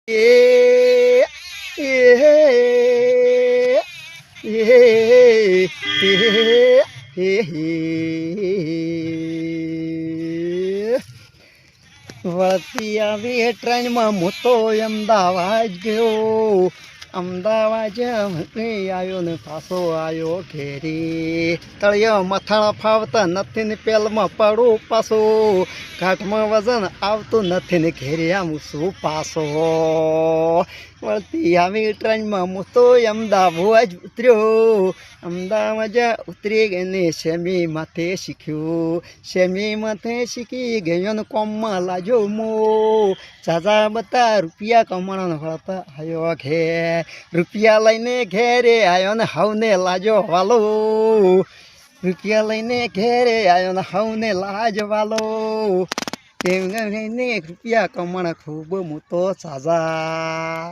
એ એ એ વળતી આવી ટ્રેનમાં હું તો અમદાવાદ ગયો. અમદાવાદ આવ્યો ને પાછો આવ્યો ઘેરી. તળિયો મથાણા ફાવતા નથી ને પેલમાં પડું પાછો. કાઠમાં વજન આવતું નથી ને ઘેરી આમ શું પાછો. વળતી આવી ટ્રેનમાં હું તો અમદાવાદ ઉતર્યો. અમદાવાદ ઉતરી ગઈને સેમી માથે શીખ્યું. સેમી માથે શીખી ગયો ને કોમમાં લાગ્યો મો. ઝાઝા બધા રૂપિયા કમાવાનો વળતા આવ્યો ઘેર. રૂપિયા લઈને ઘેરે આવ્યો ને હવને લાજો વાલો. રૂપિયા લઈને ઘેરે આવ્યો ને હવને લાજ વાલો. રૂપિયા કમાણા ખૂબ મોટો ઝાઝા.